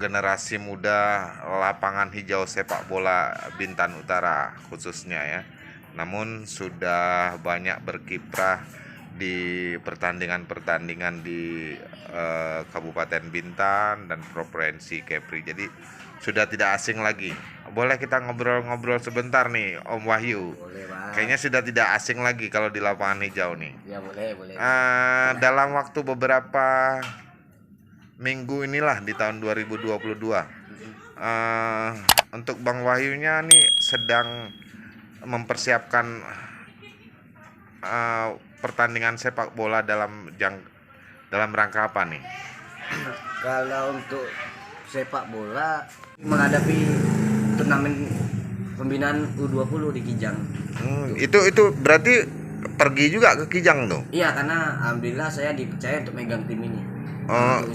generasi muda lapangan hijau sepak bola Bintan Utara khususnya ya. Namun sudah banyak berkiprah di pertandingan-pertandingan di Kabupaten Bintan dan Provinsi Kepri. Jadi sudah tidak asing lagi. Boleh kita ngobrol-ngobrol sebentar nih, Om Wahyu? Boleh, Bang. Kayaknya sudah tidak asing lagi kalau di lapangan hijau nih. Ya, boleh. Dalam waktu beberapa minggu inilah di tahun 2022, untuk Bang Wahyunya nih sedang mempersiapkan pertandingan sepak bola dalam rangka apa nih? Kalau untuk sepak bola menghadapi turnamen pembinaan U20 di Kijang. Itu berarti pergi juga ke Kijang tuh? Iya, karena alhamdulillah saya dipercaya untuk megang tim ini.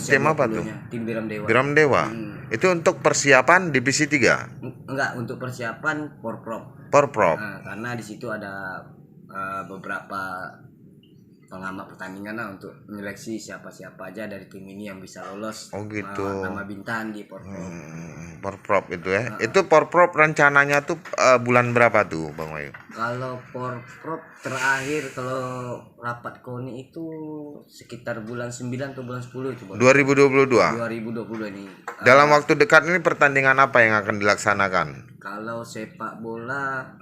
Tim apa tuh? Tim Biram Dewa. Biram Dewa. Itu untuk persiapan divisi 3? Enggak, untuk persiapan Porprov. Nah, karena di situ ada beberapa pengamat pertandingan lah untuk menyeleksi siapa-siapa aja dari tim ini yang bisa lolos. Oh gitu. Nama Bintan di Porprov. Porprov itu ya. Itu Porprov rencananya tuh bulan berapa tuh, Bang Wahyu? Kalau Porprov terakhir kalau rapat KONI itu sekitar bulan 9 atau bulan 10 itu, Bang. 2022 ini. Dalam waktu dekat ini pertandingan apa yang akan dilaksanakan? Kalau sepak bola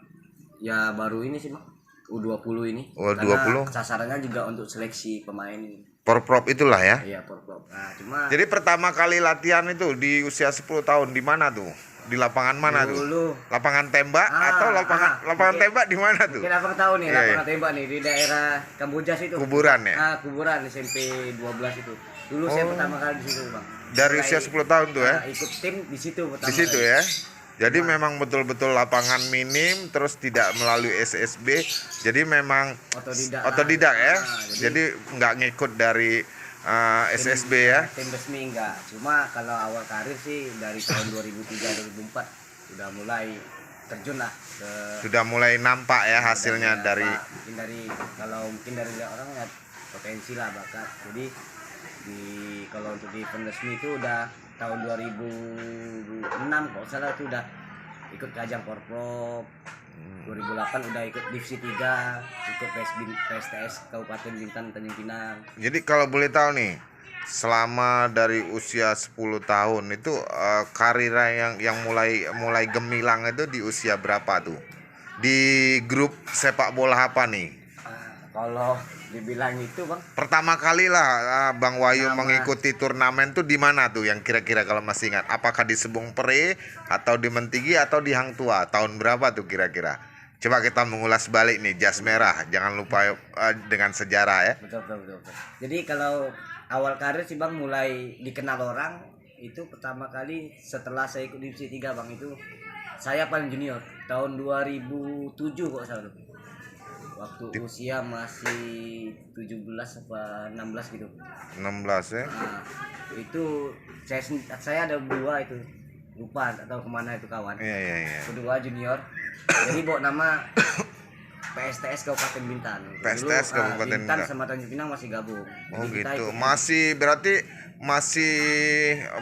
ya baru ini sih, Bang. U20 ini. U20. Karena sasarannya juga untuk seleksi pemain. Porprov itulah ya. Iya, Porprov. Nah, cuma jadi pertama kali latihan itu di usia 10 tahun di mana tuh? Di lapangan mana tuh? Lapangan tembak atau lapangan tembak di mana tuh? Mungkin abang tahu nih, lapangan tembak nih di daerah Kamboja situ. Kuburan ya? Kuburan SMP 12 itu. Dulu saya pertama kali di situ, Bang. Dari usia 10 tahun tuh ya? Ikut tim di situ pertama. Di situ ya. Jadi memang betul-betul lapangan minim, terus tidak melalui SSB, jadi memang otodidak ya. Jadi nggak ngikut dari SSB ya. Tim resmi enggak. Cuma kalau awal karir sih dari tahun 2003-2004 sudah mulai terjun lah sudah mulai nampak ya hasilnya dari mungkin dari orang ya potensi lah, bakat. Jadi kalau untuk di event resmi itu udah tahun 2006 kalau salah itu udah ikut ke ajang Porprov. 2008 udah ikut divisi 3, ikut PSTS Kabupaten Bintan Tanjung Pinang. Jadi kalau boleh tahu nih, selama dari usia 10 tahun itu karir yang mulai gemilang itu di usia berapa tuh? Di grup sepak bola apa nih? Kalau dibilang itu, Bang, pertama kali lah Bang Wahyu mengikuti turnamen tuh di mana tuh yang kira-kira kalau masih ingat? Apakah di Sebong Pere atau di Mentigi atau di Hang Tua? Tahun berapa tuh kira-kira? Coba kita mengulas balik nih, jas merah. Jangan lupa dengan sejarah ya. Betul. Jadi kalau awal karir sih, Bang, mulai dikenal orang itu pertama kali setelah saya ikut divisi 3, Bang. Itu saya paling junior tahun 2007 kok salah. Waktu usia masih 17 apa 16 gitu. 16 ya. Nah, itu saya ada 2 itu. Lupa atau kemana itu kawan. Iya. Kedua junior. Jadi bawa nama PSTS Kabupaten Bintan. PSTS Kabupaten Bintan sama Tanjung Pinang masih gabung. Oh gitu. Berarti masih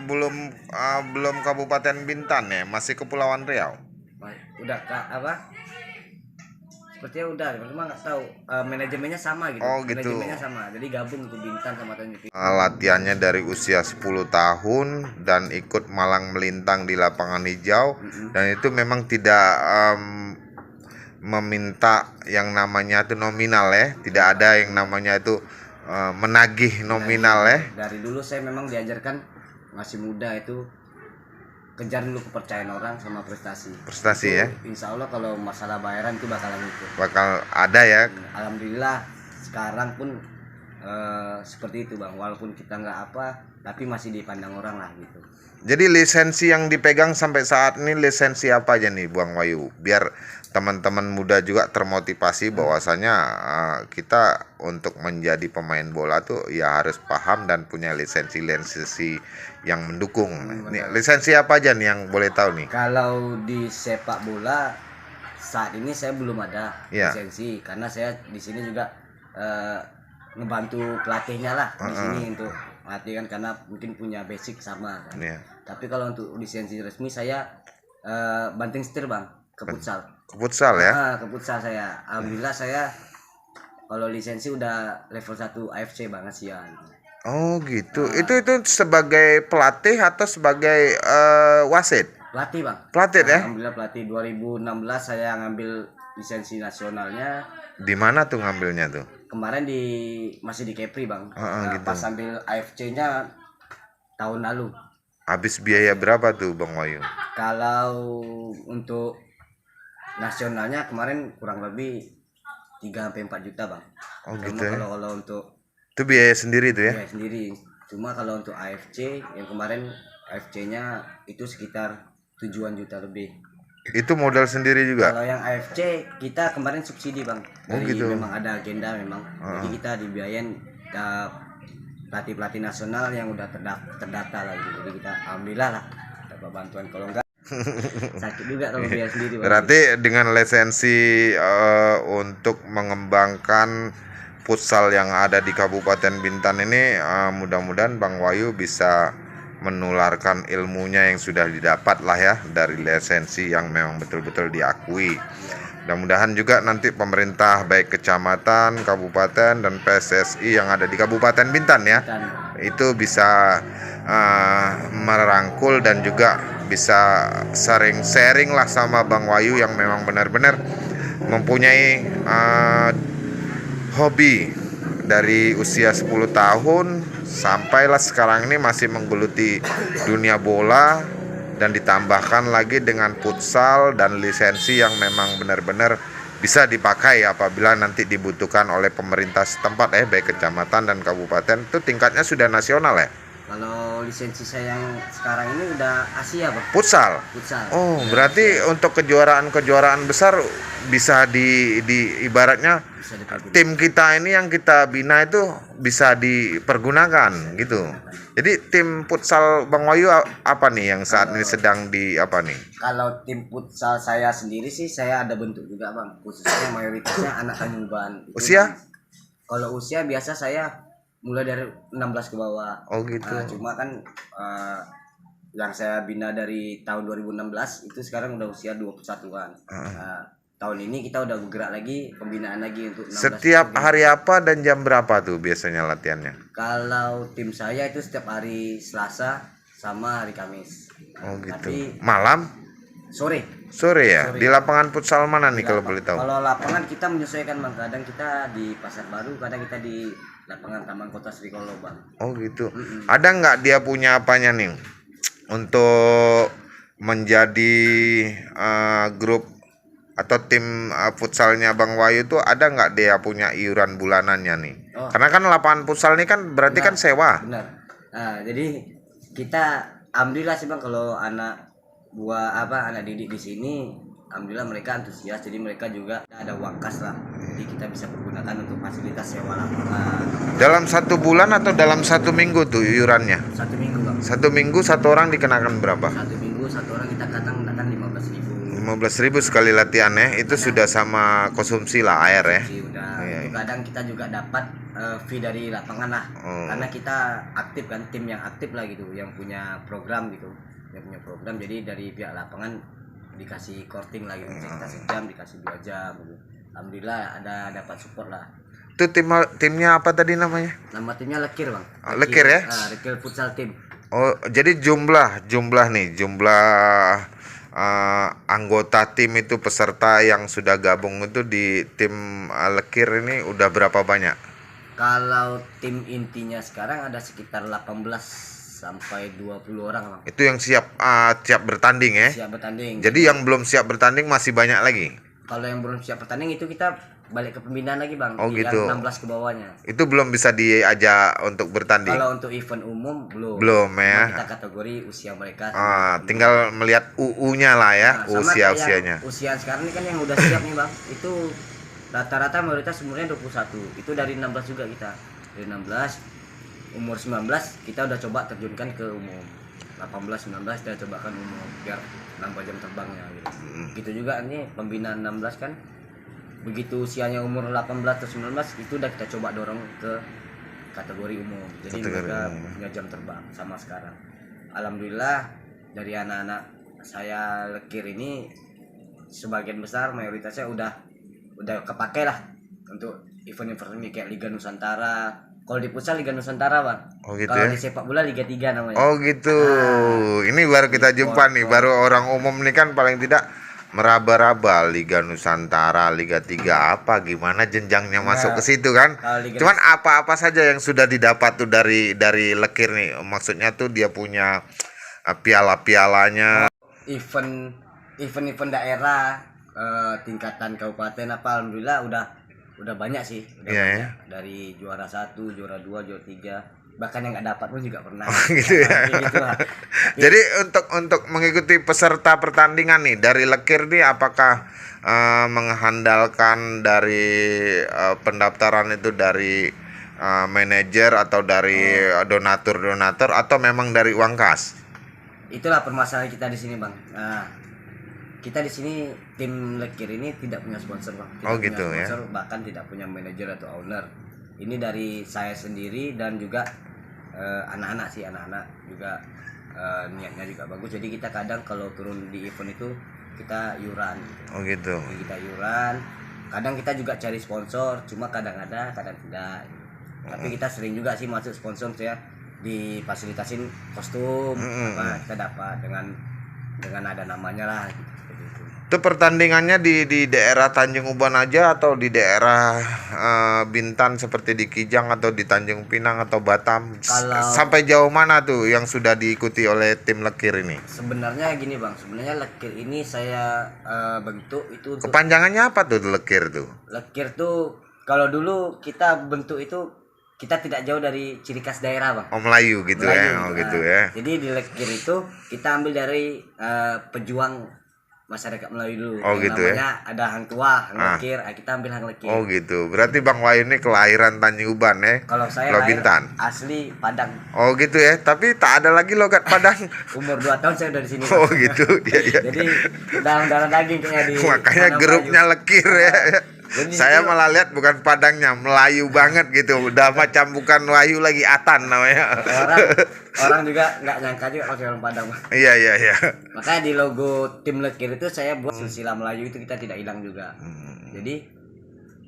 belum Kabupaten Bintan ya, masih Kepulauan Riau. Udah apa? Sepertinya udah, cuma nggak tahu manajemennya sama gitu. Oh gitu. Manajemennya sama, jadi gabung untuk Bintan sama Tanjung Pinang. Latihannya dari usia 10 tahun dan ikut malang melintang di lapangan hijau. Dan itu memang tidak meminta yang namanya itu nominal ya, tidak ada yang namanya itu menagih nominal ya. Dari dulu saya memang diajarkan masih muda itu kejar dulu kepercayaan orang sama prestasi itu, ya. Insya Allah kalau masalah bayaran itu bakal ada ya. Alhamdulillah sekarang pun seperti itu, Bang, walaupun kita nggak apa tapi masih dipandang orang lah gitu. Jadi lisensi yang dipegang sampai saat ini lisensi apa aja nih, Bang Wahyu? Biar teman-teman muda juga termotivasi bahwasanya kita untuk menjadi pemain bola tuh ya harus paham dan punya lisensi yang mendukung. Nih, lisensi apa aja nih yang boleh tahu nih? Kalau di sepak bola saat ini saya belum ada lisensi karena saya di sini juga ngebantu pelatihnya lah di sini untuk melatih kan karena mungkin punya basic sama kan. Iya. Tapi kalau untuk lisensi resmi saya banting setir bang ke futsal. Ke futsal ya. Ke futsal saya. Alhamdulillah saya kalau lisensi udah level 1 AFC bang ASEAN. Oh gitu. Itu sebagai pelatih atau sebagai wasit? Pelatih bang. Pelatih ya? Alhamdulillah pelatih. 2016 saya ngambil lisensi nasionalnya. Di mana tuh ngambilnya tuh? Kemarin masih di Kepri bang. Gitu. Pas ambil AFC-nya tahun lalu. Habis biaya berapa tuh Bang Wahyu? Kalau untuk nasionalnya kemarin kurang lebih 3-4 juta bang. Oh Cuma gitu ya. Kalau untuk Itu biaya sendiri tuh ya? biaya sendiri. Cuma kalau untuk AFC yang kemarin AFC-nya itu sekitar 7 juta lebih. Itu modal sendiri juga? Kalau yang AFC kita kemarin subsidi bang. Oh gitu. Memang ada agenda memang. Jadi kita dibiayain pelatih nasional yang udah terdata lagi. Jadi kita alhamdulillah lah dapat bantuan. Kalau enggak sakit juga kalau biaya sendiri bang. Berarti dengan lisensi untuk mengembangkan futsal yang ada di Kabupaten Bintan ini, mudah-mudahan Bang Wahyu bisa menularkan ilmunya yang sudah didapat lah ya dari lisensi yang memang betul-betul diakui. Mudah-mudahan juga nanti pemerintah baik kecamatan, kabupaten dan PSSI yang ada di Kabupaten Bintan ya, itu bisa merangkul dan juga bisa sharing lah sama Bang Wahyu yang memang benar-benar mempunyai hobi dari usia 10 tahun sampailah sekarang ini masih menggeluti dunia bola, dan ditambahkan lagi dengan futsal dan lisensi yang memang benar-benar bisa dipakai apabila nanti dibutuhkan oleh pemerintah setempat baik kecamatan dan kabupaten. Itu tingkatnya sudah nasional ya? Kalau lisensi saya yang sekarang ini udah Asia bang. Futsal. Oh, berarti untuk kejuaraan besar bisa di ibaratnya tim kita ini yang kita bina itu bisa dipergunakan gitu. Jadi tim futsal Bang Wahyu apa nih yang saat ini sedang di apa nih? Kalau tim futsal saya sendiri sih saya ada bentuk juga bang. Khususnya mayoritasnya anak Tanjung. Usia? Kalau usia biasa saya mulai dari 16 ke bawah. Oh gitu. Cuma kan yang saya bina dari tahun 2016 itu sekarang udah usia 21-an. Tahun ini kita udah bergerak lagi pembinaan lagi untuk 16. Setiap hari apa dan jam berapa tuh biasanya latihannya? Kalau tim saya itu setiap hari Selasa sama hari Kamis. Oh gitu. Tapi malam? Sore ya? Di lapangan futsal mana nih kalau boleh tahu? Kalau lapangan kita menyesuaikan bang. Kadang kita di Pasar Baru, kadang kita di lapangan Taman Kota Sri Kolo bang. Oh gitu. Ada nggak dia punya apanya nih untuk menjadi grup atau tim futsalnya Bang Wahyu tuh, ada nggak dia punya iuran bulanannya nih? Karena kan lapangan futsal ini kan berarti kan sewa. Benar. Jadi kita alhamdulillah sih bang, kalau anak didik di sini alhamdulillah mereka antusias, jadi mereka juga ada uang kas lah, jadi kita bisa pergunakan untuk fasilitas sewa lapangan. Dalam 1 bulan atau dalam 1 minggu tuh iurannya? 1 minggu bang. 1 minggu 1 orang dikenakan berapa? 1 minggu 1 orang kita kenakan 15.000 sekali latihan ya. Itu sudah sama konsumsi lah air ya. Udah. Itu kadang kita juga dapat fee dari lapangan lah. Karena kita aktif kan, tim yang aktif lah gitu, yang punya program gitu. Yang punya program, jadi dari pihak lapangan dikasih korting lah gitu. Kita sejam dikasih 2 jam gitu. Alhamdulillah ada dapat support lah. Itu timnya apa tadi namanya? Nama timnya Lekir bang. Lekir ya? Lekir Futsal Team. Oh, jadi jumlah anggota tim itu, peserta yang sudah gabung itu di tim Lekir ini udah berapa banyak? Kalau tim intinya sekarang ada sekitar 18 sampai 20 orang bang. Itu yang siap bertanding ya? Siap bertanding. Jadi yang belum siap bertanding masih banyak lagi? Kalau yang belum siap bertanding itu kita balik ke pembinaan lagi bang. Oh gitu. Yang 16 ke bawahnya. Itu belum bisa diajak untuk bertanding? Kalau untuk event umum belum. Belum ya. Kita kategori usia mereka. Tinggal melihat UU-nya lah ya, usianya. Usia sekarang ini kan yang udah siap nih bang. Itu rata-rata mayoritas umurnya 21. Itu dari 16 juga kita. Dari 16, umur 19 kita udah coba terjunkan ke umum. 18, 19 kita cobakan umum biar nambah jam terbangnya gitu. Gitu juga ini pembinaan 16 kan. Begitu usianya umur 18 atau 19 itu udah kita coba dorong ke kategori umum. Jadi Kategori mereka umum. punya jam terbang sama sekarang. Alhamdulillah dari anak-anak saya lekir ini sebagian besar mayoritasnya udah kepake lah untuk event-event ini kayak Liga Nusantara. Kalau di futsal Liga Nusantara bang. Oh gitu Kalau ya. di sepak bola Liga 3 namanya. Oh gitu. Ini baru kita jumpa nih, baru orang umum nih kan paling tidak meraba-raba Liga Nusantara, Liga 3 apa gimana jenjangnya masuk ke situ kan. Kalau Liga Cuman apa-apa saja yang sudah didapat tuh dari lekir nih. Maksudnya tuh dia punya piala-pialanya. event daerah tingkatan kabupaten apa alhamdulillah udah banyak sih. Iya, Banyak. ya. Dari juara 1, juara 2, juara 3, bahkan yang nggak dapat pun juga pernah. Gitu ya. Kayak gitu lah. Jadi untuk mengikuti peserta pertandingan nih dari lekir nih apakah mengandalkan dari pendaftaran itu dari manajer atau dari donatur atau memang dari uang kas? Itulah permasalahan kita di sini bang. Nah, kita di sini tim lekir ini tidak punya sponsor bang. Tidak Oh, punya gitu ya. sponsor, bahkan tidak punya manajer atau owner. Ini dari saya sendiri dan juga anak-anak juga niatnya juga bagus. Jadi kita kadang kalau turun di event itu kita iuran. Oh gitu. Jadi kita iuran. Kadang kita juga cari sponsor, cuma kadang ada, kadang tidak. Tapi kita sering juga sih masuk sponsor ya, difasilitasin kostum, apa kita dapat dengan ada namanya lah gitu, seperti itu. Itu pertandingannya di daerah Tanjung Uban aja atau di daerah Bintan seperti di Kijang atau di Tanjung Pinang atau Batam? Kalau- Sampai jauh mana tuh yang sudah diikuti oleh tim lekir ini? Sebenarnya gini bang, sebenarnya lekir ini saya bentuk itu untuk Kepanjangannya apa tuh lekir tuh? lekir tuh kalau dulu kita bentuk itu kita tidak jauh dari ciri khas daerah bang. Oh Melayu gitu Melayu, ya, oh gitu ya. Jadi di lekir itu kita ambil dari pejuang masyarakat Melayu dulu. Oh, Yang gitu ya. namanya ada hang tua, hang lekir, kita ambil hang lekir. Oh gitu. Berarti Bang Wahyu ini kelahiran Tanjung Uban ya? Kalau saya Pulau lahir Bintan. asli Padang. Oh gitu ya. Tapi tak ada lagi logat Padang. Umur 2 tahun saya udah di sini. Oh Bang. gitu. Iya iya. Jadi darah daging kayaknya di Makanya tanah grupnya Melayu. lekir ya. Jadi Saya itu- malah lihat bukan Padangnya, Melayu banget gitu. Udah macam bukan Wahyu lagi, Atan namanya. orang juga nggak nyangka juga kalau saya orang Padang. Bang. Iya iya iya. Makanya di logo tim lekir itu saya buat silsilah Melayu itu kita tidak hilang juga. Jadi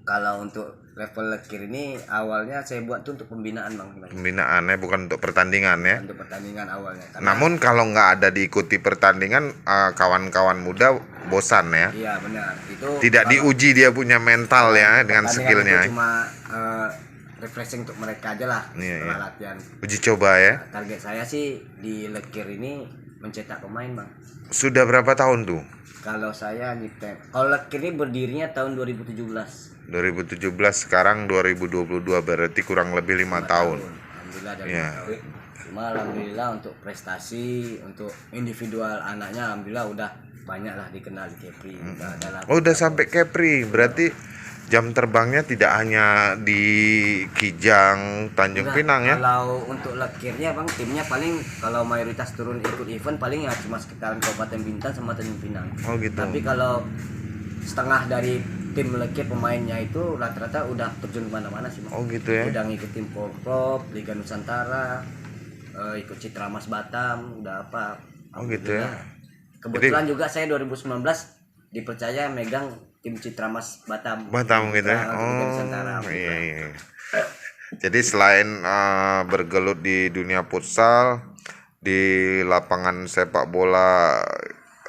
kalau untuk level lekir ini awalnya saya buat tuh untuk pembinaan bang. Pembinaannya bukan untuk pertandingan ya. Untuk pertandingan awalnya. Karena, Namun kalau nggak ada diikuti pertandingan, kawan-kawan muda bosan ya. iya benar itu. Tidak kalau diuji dia punya mental ya dengan pertandingan skillnya. itu cuma refreshing untuk mereka aja lah Iya, setelah iya. latihan. Uji coba ya. Target saya sih di lekir ini mencetak pemain bang. Sudah berapa tahun tuh? Kalau saya nyiptain, kalau lekir ini berdirinya tahun 2017. 2017 sekarang 2022 berarti kurang lebih 5 tahun. Alhamdulillah dari Iya. 5 tahun. Cuma alhamdulillah untuk prestasi, untuk individual anaknya alhamdulillah udah banyak lah dikenal di Kepri. Oh udah sampai Kepri, berarti jam terbangnya tidak hanya di Kijang, Tanjung Pinang ya? Kalau untuk lekirnya bang, timnya paling kalau mayoritas turun ikut event paling ya cuma sekitaran Kabupaten Bintan sama Tanjung Pinang. Oh gitu. Tapi kalau setengah dari tim lekir pemainnya itu rata-rata udah terjun kemana-mana sih bang. Oh gitu ya. Udah ngikutin Porprov, Liga Nusantara, ikut Citra Mas Batam, udah apa. Oh gitu ya. Kebetulan juga saya 2019 dipercaya megang tim Citra Mas Batam. Batam gitu ya. Untuk Liga Nusantara. Oh iya iya. Jadi selain bergelut di dunia futsal, di lapangan sepak bola,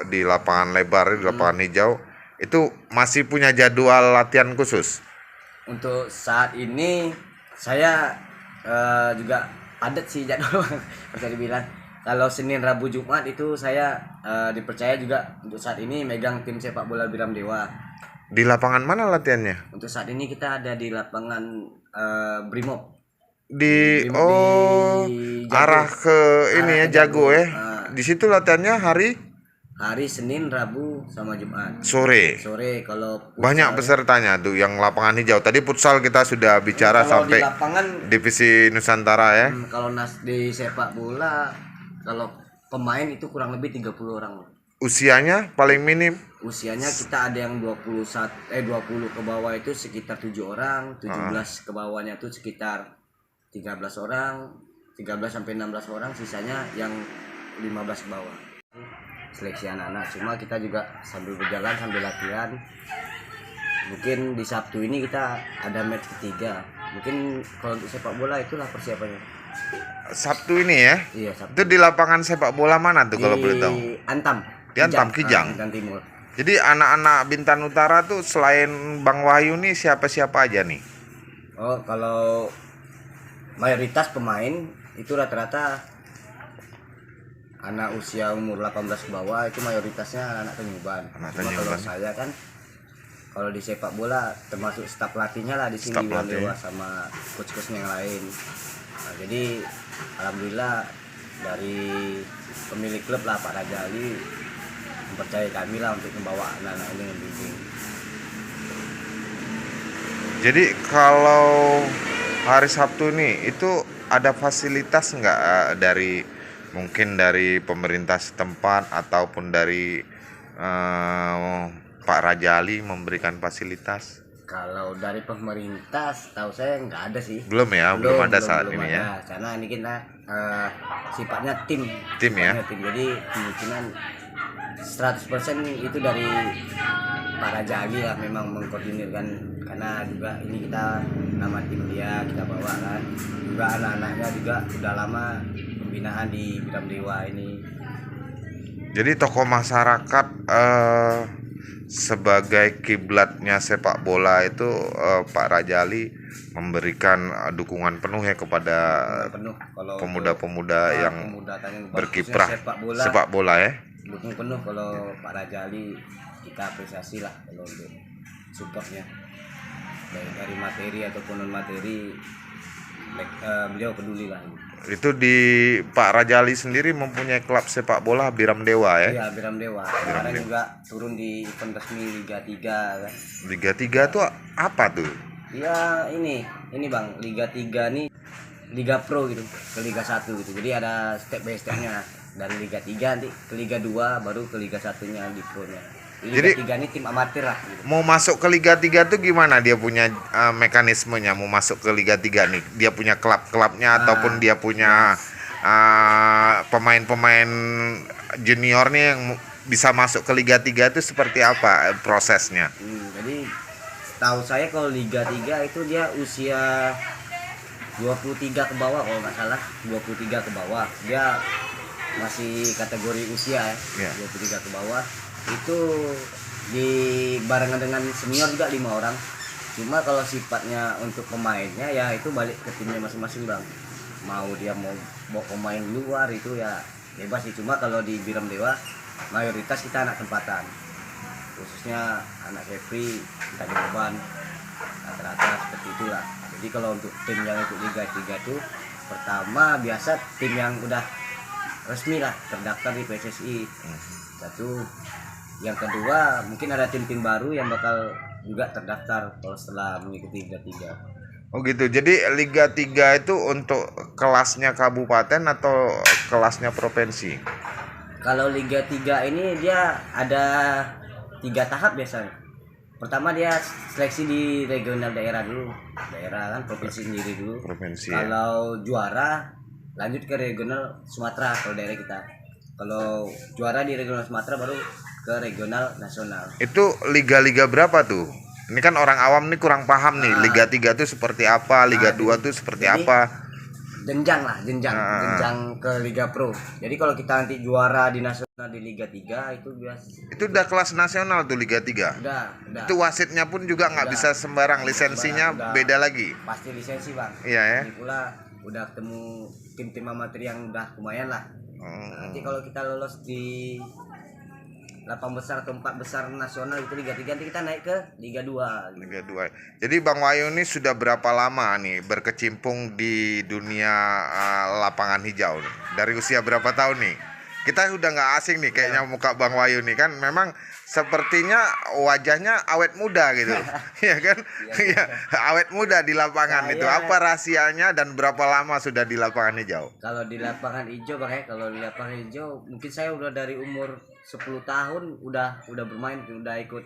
di lapangan lebar, di lapangan hijau, itu masih punya jadwal latihan khusus? Untuk saat ini saya juga padat sih jadwal bisa dibilang. Kalau Senin, Rabu, Jumat itu saya dipercaya juga untuk saat ini megang tim sepak bola Biram Dewa. Di lapangan mana latihannya? Untuk saat ini kita ada di lapangan Brimob. Di Di Jago. arah ke ini Arah ya ke Jago Jago. ya. Ah. Di situ latihannya Hari Senin, Rabu, sama Jumat. sore. Sore kalau Banyak pesertanya tuh yang lapangan hijau. Tadi futsal kita sudah bicara kalau sampai di lapangan divisi Nusantara ya. kalau di sepak bola kalau pemain itu kurang lebih 30 orang. Usianya paling minim Usianya kita ada yang 20 ke bawah itu sekitar 7 orang, 17 ke bawahnya itu sekitar 13 orang, 13 sampai 16 orang, sisanya yang 15 ke bawah. Seleksi anak-anak, cuma kita juga sambil berjalan sambil latihan. Mungkin di Sabtu ini kita ada match ketiga. Mungkin kalau untuk sepak bola itulah persiapannya. Sabtu ini ya. Iya, Sabtu. Itu di lapangan sepak bola mana tuh kalau boleh tahu? Antam. Di Antam, Kijang. Kijang Timur. Jadi anak-anak Bintan Utara tuh selain Bang Wahyu nih siapa-siapa aja nih? Oh, kalau mayoritas pemain itu rata-rata anak usia umur 18 ke bawah, itu mayoritasnya anak Tanyuban. Anak Cuma kalau Tanyuban. saya kan kalau di sepak bola termasuk staf pelatihnya lah di sini, Staf pelatih. Dewa sama coach-coachnya yang lain. Nah, jadi alhamdulillah dari pemilik klub lah Pak Rajali mempercayai kami lah untuk membawa anak-anak ini membimbing. Jadi kalau hari Sabtu nih itu ada fasilitas nggak dari mungkin dari pemerintah setempat ataupun dari Pak Rajali memberikan fasilitas? Kalau dari pemerintah tahu saya nggak ada sih. Belum ya, belum ada saat ini ya. Karena ini kita sifatnya tim Ya? Sifatnya tim. Jadi kemungkinan 100% itu dari Pak Rajali lah memang mengkoordinirkan, karena juga ini kita nama tim dia kita bawa kan. Juga anak-anaknya juga udah lama pembinaan di Biram Dewa ini. Jadi tokoh masyarakat sebagai kiblatnya sepak bola itu Pak Rajali memberikan dukungan penuh ya kepada Penuh kalau pemuda-pemuda yang pemuda Tanjung Pinang, berkiprah khususnya sepak bola ya. dukung penuh. Kalau Pak Rajali kita apresiasi lah kalau untuk supportnya, baik dari materi ataupun non materi, beliau peduli lah. Itu di Pak Rajali sendiri mempunyai klub sepak bola Biram Dewa ya. Iya, Biram Dewa. Sekarang juga turun di event resmi Liga 3 kan. Liga 3 tuh apa tuh? Iya, ini Bang, Liga 3 nih Liga Pro gitu, ke Liga 1 gitu. Jadi ada step by stepnya, dari Liga 3 nanti ke Liga 2 baru ke Liga 1-nya di Pro-nya. Liga Jadi 3 ini tim amatir lah gitu. mau masuk ke Liga 3 tuh gimana dia punya mekanismenya mau masuk ke Liga 3 nih? Dia punya klub-klubnya ataupun dia punya pemain-pemain juniornya yang bisa masuk ke Liga 3 itu seperti apa prosesnya? Jadi tahu saya kalau Liga 3 itu dia usia 23 ke bawah kalau nggak salah, 23 ke bawah. Dia masih kategori usia ya. 23 ke bawah. Itu di barengan dengan senior juga 5 orang. Cuma kalau sifatnya untuk pemainnya ya itu balik ke timnya masing-masing Bang. Mau dia mau bawa pemain luar itu ya bebas sih. Cuma kalau di Biram Dewa mayoritas kita anak tempatan, khususnya anak Kepri, Tanjung rata-rata seperti itulah. Jadi kalau untuk tim yang ikut Liga 3 itu pertama biasa tim yang udah resmi lah terdaftar di PSSI. Satu. Yang kedua mungkin ada tim-tim baru yang bakal juga terdaftar kalau setelah mengikuti Liga 3. Oh gitu. Jadi Liga 3 itu untuk kelasnya kabupaten atau kelasnya provinsi? Kalau Liga 3 ini dia ada 3 tahap biasanya. Pertama dia seleksi di regional daerah dulu. Daerah kan provinsi sendiri dulu. Provinsi. Ya. Kalau juara lanjut ke regional Sumatera kalau daerah kita. Kalau juara di regional Sumatera baru ke regional nasional. Itu liga-liga berapa tuh? Ini kan orang awam nih kurang paham nih. Liga 3 tuh seperti apa, Liga 2 tuh seperti jadi, apa? jenjang ke Liga Pro. Jadi kalau kita nanti juara di nasional di Liga 3 itu biasa. Itu udah kelas nasional tuh Liga 3. Udah. Itu wasitnya pun juga nggak bisa sembarang, lisensinya Udah. beda lagi. Pasti lisensi Bang. Iya ya. Ini pula udah ketemu tim-tim amatir yang udah lumayan lah. Nanti kalau kita lolos di 8 besar atau 4 besar nasional itu Liga 3, nanti kita naik ke Liga 2. Liga 2. Jadi Bang Wahyu ini sudah berapa lama nih berkecimpung di dunia lapangan hijau nih? Dari usia berapa tahun nih? Kita udah nggak asing nih kayaknya muka Bang Wahyu nih kan, memang sepertinya wajahnya awet muda gitu. Iya kan? Iya, awet muda di lapangan itu. Apa rahasianya dan berapa lama sudah di lapangan hijau? Kalau di lapangan hijau Bang ya, kalau di lapangan hijau mungkin saya udah dari umur 10 tahun udah bermain, udah ikut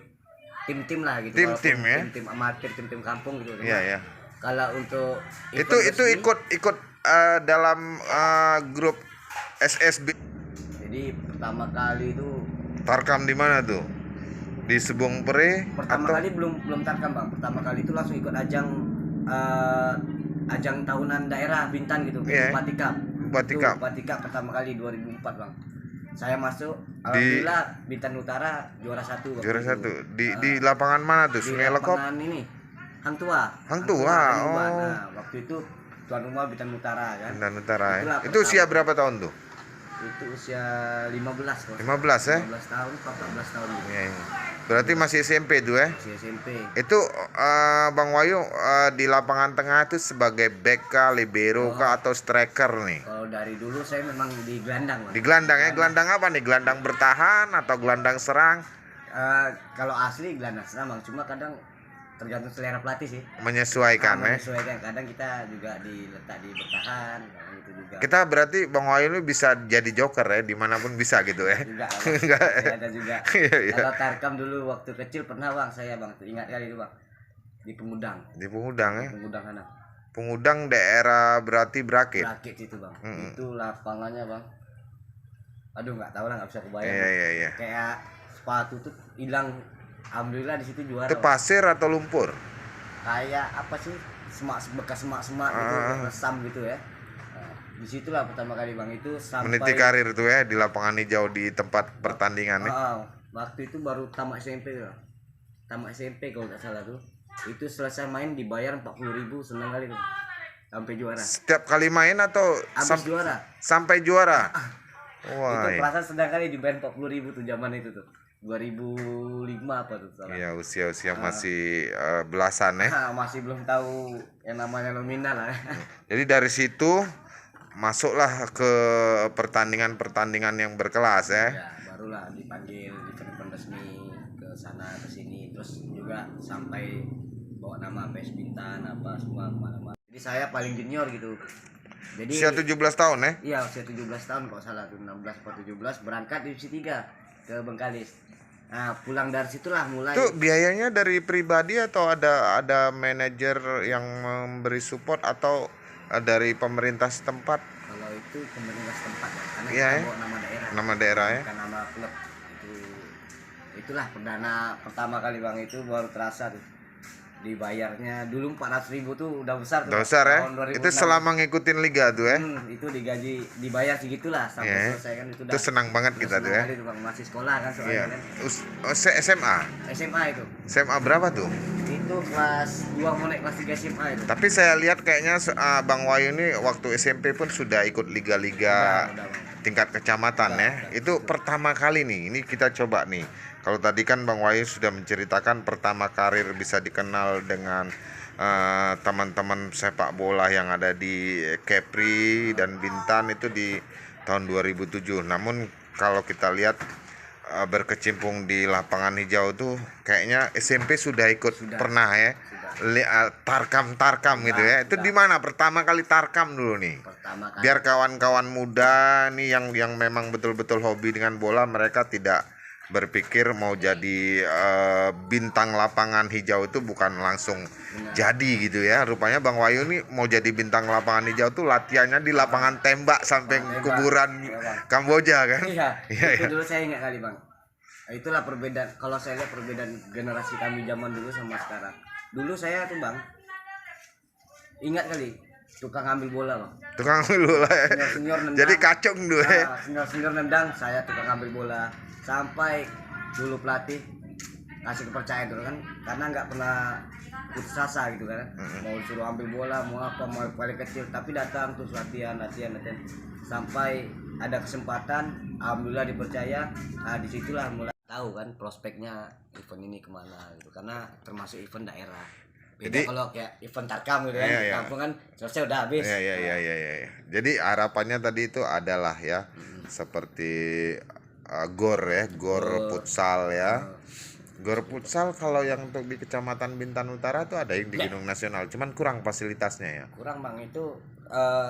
tim-tim lah gitu. Tim-tim ya? Tim-tim amatir, tim-tim kampung gitu. Iya ya. Kalau untuk Itu event resmi, ikut dalam grup SSB. jadi pertama kali itu Tarkam di mana tuh? Di Sebong Pere pertama atau kali belum tarkam bang. Pertama kali itu langsung ikut ajang tahunan daerah Bintan gitu, Iya, Bupati Cup. Bupati Itu Cup. Bupati Cup pertama kali 2004 bang. Saya masuk, Di- alhamdulillah Bintan Utara juara satu. waktu juara itu. satu di lapangan mana tuh? Di Sungai Lekop? lapangan ini Hang Tua. Hang Tua, Hang Tua. oh. Nah, waktu itu tuan rumah Bintan Utara kan. Bintan Utara ya. Itulah Itu usia pertama. berapa tahun tuh? Itu usia 15 kok. 15 ya? 15 tahun, 14 tahun gitu. Iya, iya. Berarti masih SMP tuh ya? Masih SMP. Itu Bang Wahyu di lapangan tengah itu sebagai back kah, libero kah, atau striker nih? Kalau dari dulu saya memang di gelandang, Bang. Di gelandang ya, gelandang apa nih? Gelandang bertahan atau gelandang serang? Kalau asli gelandang serang, Bang. Cuma kadang tergantung selera pelatih sih. Menyesuaikan ya. Menyesuaikan. Kadang kita juga diletak di bertahan, gitu juga. Kita berarti Bang Wahyu ini bisa jadi joker ya, dimanapun bisa gitu ya. Juga, Enggak. saya ada juga. Iya, iya. Kalau tarkam dulu waktu kecil pernah Bang, saya Bang, ingat kali itu Bang. Di Pemudang. Di Pengudang ya. Pemudang sana. Pengudang daerah berarti Berakit. Rakit itu Bang. Itu lapangannya Bang. Aduh nggak tahu lah, nggak bisa kebayang. Iya, iya, iya. Kayak sepatu tuh hilang. Alhamdulillah di situ juara. Itu Bang. pasir atau lumpur? Kayak apa sih, bekas semak gitu, resam gitu ya. Nah, disitulah pertama kali Bang itu sampai Meniti karir tuh ya di lapangan hijau di tempat pertandingan nih. waktu itu baru tamat SMP ya. Tamat SMP kalau nggak salah tuh. Itu selesai main dibayar 40.000, senang kali tuh. Sampai juara. Setiap kali main atau Habis juara. sampai juara? Itu Wah. perasaan sedang kali dibayar 40.000 tuh zaman itu tuh. 2005 apa tuh salah. Iya, usia-usia masih belasan ya. Masih belum tahu yang namanya nominal lah. Jadi dari situ masuklah ke pertandingan-pertandingan yang berkelas ya. Ya, barulah dipanggil di event resmi ke sana ke sini, terus juga sampai bawa nama PS Bintan apa semua kemana-mana. Jadi saya paling junior gitu. Jadi Usia 17 tahun ya. iya, usia 17 tahun kalau salah tuh, 16 atau 17 berangkat divisi 3 ke Bengkalis. Nah, pulang dari situlah mulai. Itu biayanya dari pribadi atau ada manajer yang memberi support atau dari pemerintah setempat? Kalau itu pemerintah setempat ya, karena Iya, kita ya. bawa nama daerah. Nama daerah ya. Bukan nama klub. Itulah perdana pertama kali Bang, itu baru terasa tuh. Dibayarnya dulu 400.000 tuh udah besar tuh. Udah besar ya. Tahun 2006. Itu selama ngikutin liga tuh ya. Itu digaji, dibayar segitulah sampai Iya. selesai kan itu. Itu senang banget kita tuh ya. Bang, masih sekolah kan Iya. soalnya kan. SMA. SMA itu. SMA berapa tuh? Itu kelas 2 mau naik kelas 3 SMA itu. Tapi saya lihat kayaknya Bang Wahyu ini waktu SMP pun sudah ikut liga-liga Udah, Bang. tingkat kecamatan ya. Itu pertama kali nih. Ini kita coba nih. Kalau tadi kan Bang Wahyu sudah menceritakan pertama karir bisa dikenal dengan teman-teman sepak bola yang ada di Kepri dan Bintan itu di tahun 2007. Namun kalau kita lihat berkecimpung di lapangan hijau tuh kayaknya SMP sudah ikut pernah ya. Tarkam gitu ya. Itu di mana pertama kali tarkam dulu nih? Pertama kali. Biar kawan-kawan muda nih yang memang betul-betul hobi dengan bola, mereka tidak berpikir mau jadi bintang lapangan hijau itu bukan langsung jadi gitu ya. Rupanya Bang Wahyu nih mau jadi bintang lapangan hijau tuh latihannya di lapangan tembak sampai kuburan Kamboja kan. Iya, Iya, itu iya. dulu saya ingat kali Bang. Nah, itulah perbedaan, kalau saya lihat perbedaan generasi kami zaman dulu sama sekarang. Dulu saya tuh Bang, ingat kali tukang ambil bola Bang. Tukang dulu lah ya. Senior nendang. Jadi kacung dulu ya. Senior nendang, saya tukang ambil bola. Sampai dulu pelatih kasih kepercayaan dulu kan, karena nggak pernah putus asa gitu kan. Mau suruh ambil bola, mau apa, mau paling kecil, tapi datang terus latihan. Sampai ada kesempatan, alhamdulillah dipercaya. Nah, disitulah mulai tahu kan prospeknya event ini kemana gitu, karena termasuk event daerah. Beda Jadi- kalau kayak event tarkam gitu kan, Iya, di iya. kampung kan selesai udah habis. Iya. Jadi harapannya tadi itu adalah ya seperti gor ya, gor futsal ya. Gor futsal kalau yang untuk di Kecamatan Bintan Utara tuh ada yang di Gunung Nasional, cuman kurang fasilitasnya ya. Kurang Bang, itu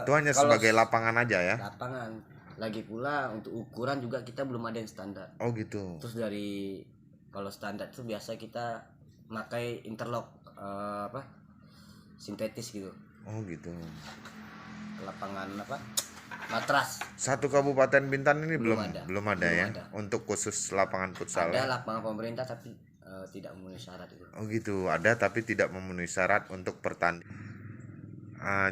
Itu hanya kalau sebagai lapangan aja ya. lapangan. Lagi pula untuk ukuran juga kita belum ada yang standar. Oh gitu. Terus dari kalau standar itu biasa kita pakai interlock sintetis gitu. Oh gitu. Lapangan apa? Matras. Satu Kabupaten Bintan ini belum Belum ada. belum ada Belum ya ada. untuk khusus lapangan futsal. Ada Ya? lapangan pemerintah tapi tidak memenuhi syarat itu. Oh gitu, ada tapi tidak memenuhi syarat untuk pertandingan.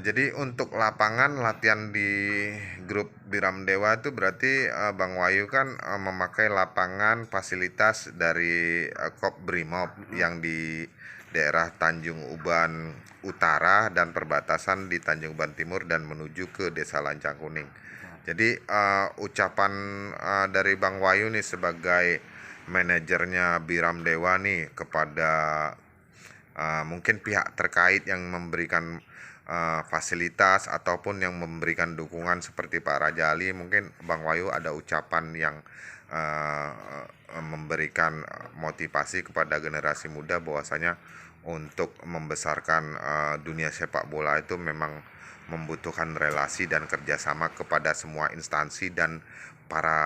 Jadi untuk lapangan latihan di grup Biram Dewa itu berarti Bang Wayu kan memakai lapangan fasilitas dari Kop Brimob yang di daerah Tanjung Uban Utara dan perbatasan di Tanjung Uban Timur dan menuju ke Desa Lancang Kuning. Jadi ucapan dari Bang Wayu nih sebagai manajernya Biram Dewa nih kepada mungkin pihak terkait yang memberikan fasilitas ataupun yang memberikan dukungan seperti Pak Raja Ali, mungkin Bang Wayu ada ucapan yang memberikan motivasi kepada generasi muda bahwasanya untuk membesarkan dunia sepak bola itu memang membutuhkan relasi dan kerjasama kepada semua instansi dan para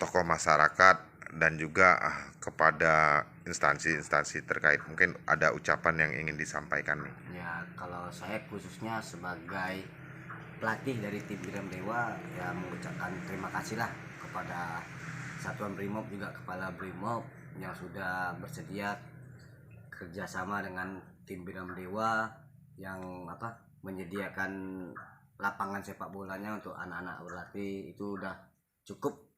tokoh masyarakat dan juga kepada instansi-instansi terkait. Mungkin ada ucapan yang ingin disampaikan nih. Ya kalau saya khususnya sebagai pelatih dari tim Biram Dewa ya mengucapkan terima kasih lah kepada Satuan Brimob juga Kepala Brimob yang sudah bersedia kerjasama dengan tim Biram Dewa yang menyediakan lapangan sepak bolanya untuk anak-anak berlatih. Itu udah cukup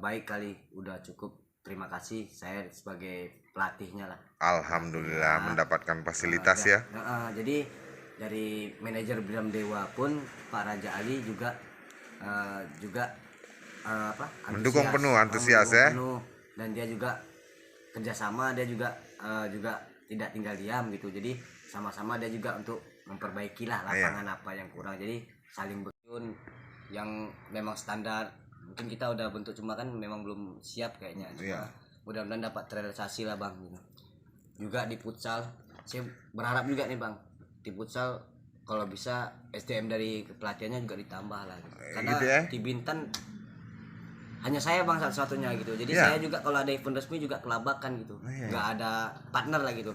baik kali, udah cukup. Terima kasih, saya sebagai pelatihnya lah. Alhamdulillah mendapatkan fasilitas ya. Jadi dari manajer Biram Dewa pun Pak Raja Ali juga Mendukung penuh, antusias ya. penuh, dan dia juga kerjasama, dia juga tidak tinggal diam gitu. Jadi sama-sama dia juga untuk memperbaiki lah lapangan apa yang kurang. Jadi saling bertun yang memang standar. Mungkin kita udah bentuk cuma kan memang belum siap kayaknya. Mudah-mudahan dapat terrealisasi lah Bang. Juga di futsal, saya berharap juga nih Bang, di futsal kalau bisa SDM dari pelatihannya juga ditambah lah. Karena gitu ya? di Bintan hanya saya Bang satu-satunya gitu. Jadi saya juga kalau ada event resmi juga kelabakan gitu. Nggak ada partner lah gitu.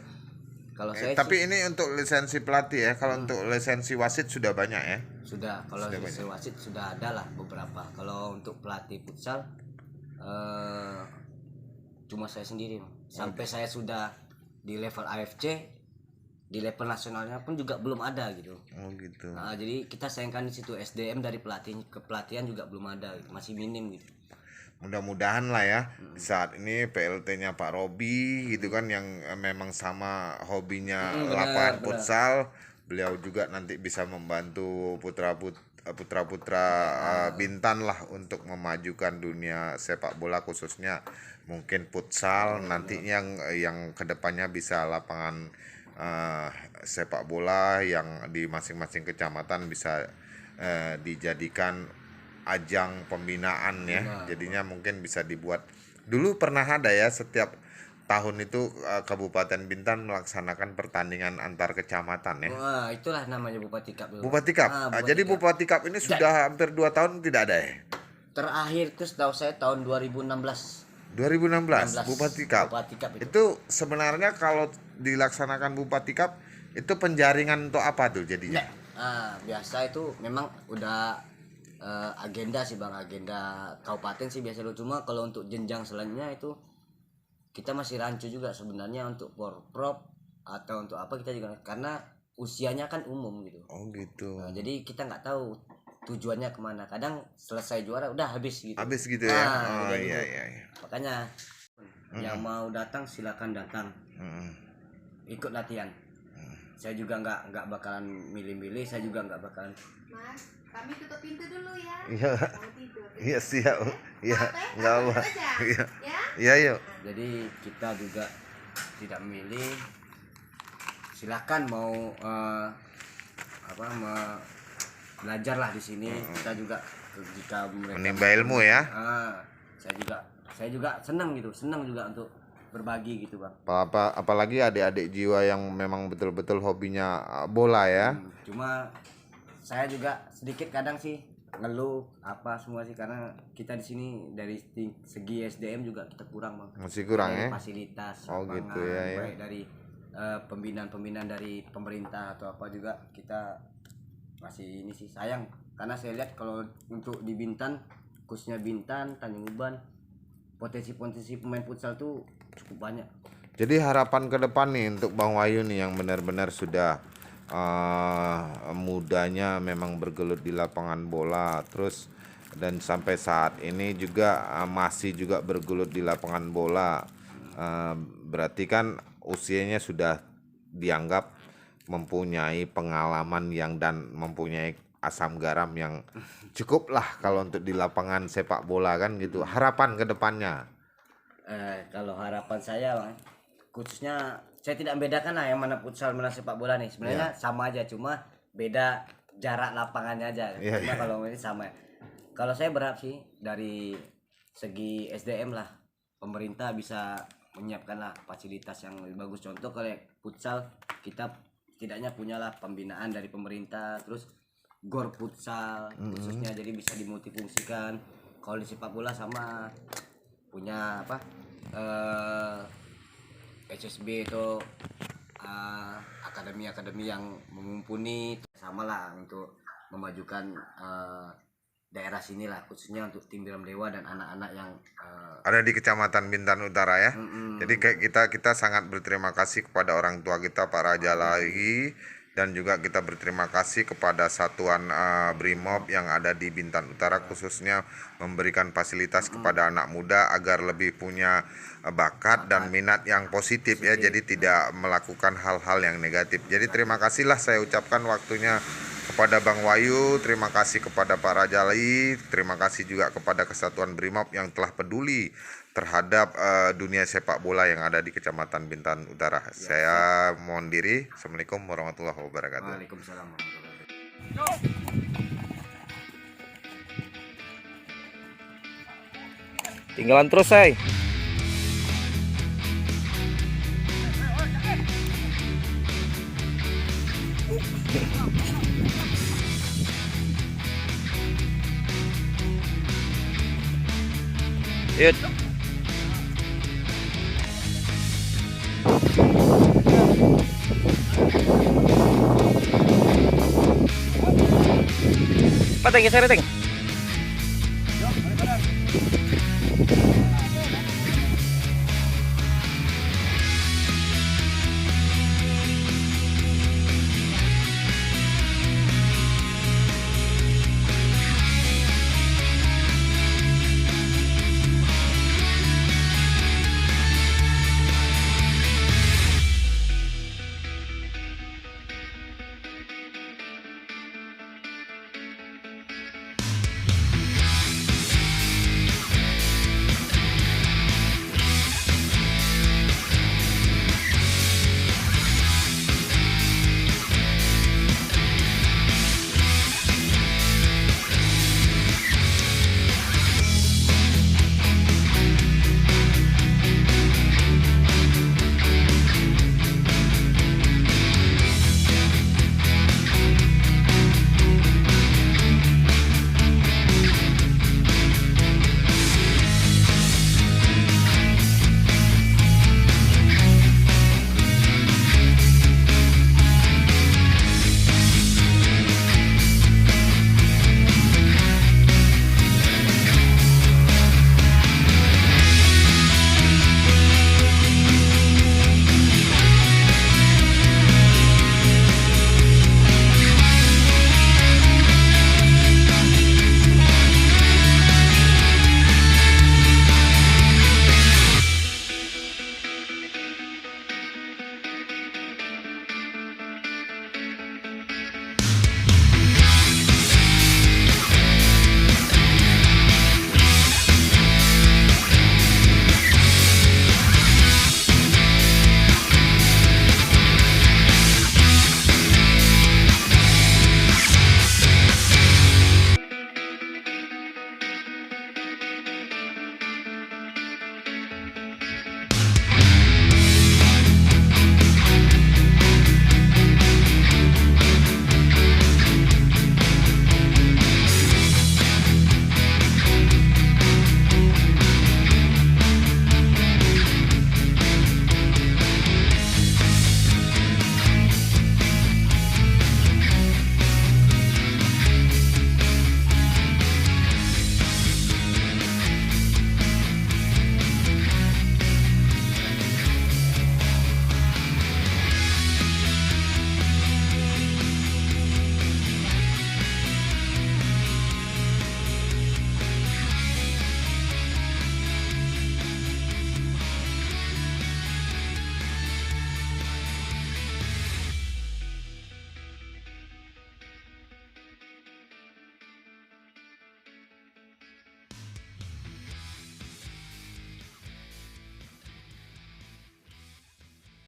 Kalau saya tapi ini untuk lisensi pelatih ya. Kalau untuk lisensi wasit sudah banyak ya. Sudah, kalau lisensi wasit sudah ada lah beberapa. Kalau untuk pelatih futsal cuma saya sendiri. Sampai saya sudah di level AFC, di level nasionalnya pun juga belum ada gitu. Oh gitu. Jadi kita sayangkan di situ SDM dari pelatih ke pelatihan juga belum ada gitu. Masih minim gitu. Mudah-mudahan lah ya saat ini PLT-nya Pak Robi gitu kan yang memang sama hobinya lapangan futsal, beliau juga nanti bisa membantu putra-putra Bintan lah untuk memajukan dunia sepak bola khususnya mungkin futsal nanti yang kedepannya bisa lapangan sepak bola yang di masing-masing kecamatan bisa dijadikan ajang pembinaan ya. Jadinya mungkin bisa dibuat. Dulu pernah ada ya setiap tahun itu Kabupaten Bintan melaksanakan pertandingan antar kecamatan ya. Wah, itulah namanya Bupati Cup. Bupati Cup. Jadi Bupati Cup ini sudah hampir 2 tahun tidak ada ya. Terakhir itu setahu saya tahun 2016. 2016 Bupati Cup. Bupati Cup itu sebenarnya kalau dilaksanakan Bupati Cup itu penjaringan untuk apa tuh jadinya? Biasa itu memang udah agenda sih Bang, agenda kabupaten sih biasa dulu. Cuma kalau untuk jenjang selanjutnya itu kita masih rancu juga sebenarnya untuk porprov atau untuk apa kita juga karena usianya kan umum gitu. Oh gitu. Jadi kita nggak tahu tujuannya kemana. Kadang selesai juara udah habis gitu. Habis gitu ya. Iya. Iya. Makanya yang mau datang silakan datang. Ikut latihan. Saya juga nggak bakalan milih-milih, saya juga nggak bakalan. Mas, kami tutup pintu dulu ya. Iya. Mau tidur. Iya siap. Iya. Enggak apa. Iya. Iya yuk. Jadi kita juga tidak memilih. Silakan mau belajar lah di sini. Kita juga jika mereka menimba ilmu ya. Saya juga senang juga untuk berbagi gitu Bang. Apalagi adik-adik jiwa yang memang betul-betul hobinya bola ya. Cuma saya juga sedikit kadang sih ngeluh apa semua sih karena kita di sini dari segi SDM juga kita kurang Bang. Masih kurang dari ya. Fasilitas Oh lapangan, gitu ya. baik dari pembinaan dari pemerintah atau apa juga kita masih ini sih sayang, karena saya lihat kalau untuk di Bintan, khususnya Bintan, Tanjung Uban, potensi-potensi pemain futsal tuh cukup banyak. Jadi harapan ke depan nih untuk Bang Wahyu nih yang benar-benar sudah mudanya memang bergelut di lapangan bola, terus dan sampai saat ini juga masih juga bergelut di lapangan bola. Berarti kan usianya sudah dianggap mempunyai pengalaman yang dan mempunyai asam garam yang cukup lah kalau untuk di lapangan sepak bola kan gitu. Harapan ke depannya. Kalau harapan saya Bang, khususnya saya tidak membedakan lah yang mana futsal mana sepak bola nih, sebenarnya sama aja, cuma beda jarak lapangannya aja. Cuma kalau ini sama. Kalau saya berharap sih dari segi SDM lah, pemerintah bisa menyiapkan lah fasilitas yang lebih bagus. Contoh kalau futsal kita setidaknya punyalah pembinaan dari pemerintah, terus gor futsal khususnya, jadi bisa dimultifungsikan. Kalau di sepak bola sama punya apa SSB itu akademi-akademi yang mumpuni, sama lah untuk memajukan daerah sini lah, khususnya untuk tim Biram Dewa dan anak-anak yang Ada di Kecamatan Bintan Utara ya. Jadi kayak kita sangat berterima kasih kepada orang tua kita Pak Raja Lai, dan juga kita berterima kasih kepada satuan Brimob yang ada di Bintan Utara, khususnya memberikan fasilitas kepada anak muda agar lebih punya bakat dan minat yang positif ya, jadi tidak melakukan hal-hal yang negatif. Jadi terima kasihlah saya ucapkan waktunya kepada Bang Wahyu, terima kasih kepada Pak Raja Lai, terima kasih juga kepada Kesatuan Brimob yang telah peduli terhadap dunia sepak bola yang ada di Kecamatan Bintan Utara. Saya mohon diri. Assalamualaikum warahmatullahi wabarakatuh. Waalaikumsalam warahmatullahi wabarakatuh. Tinggalan terus, say. Yuk. Pateng, geser, Teng.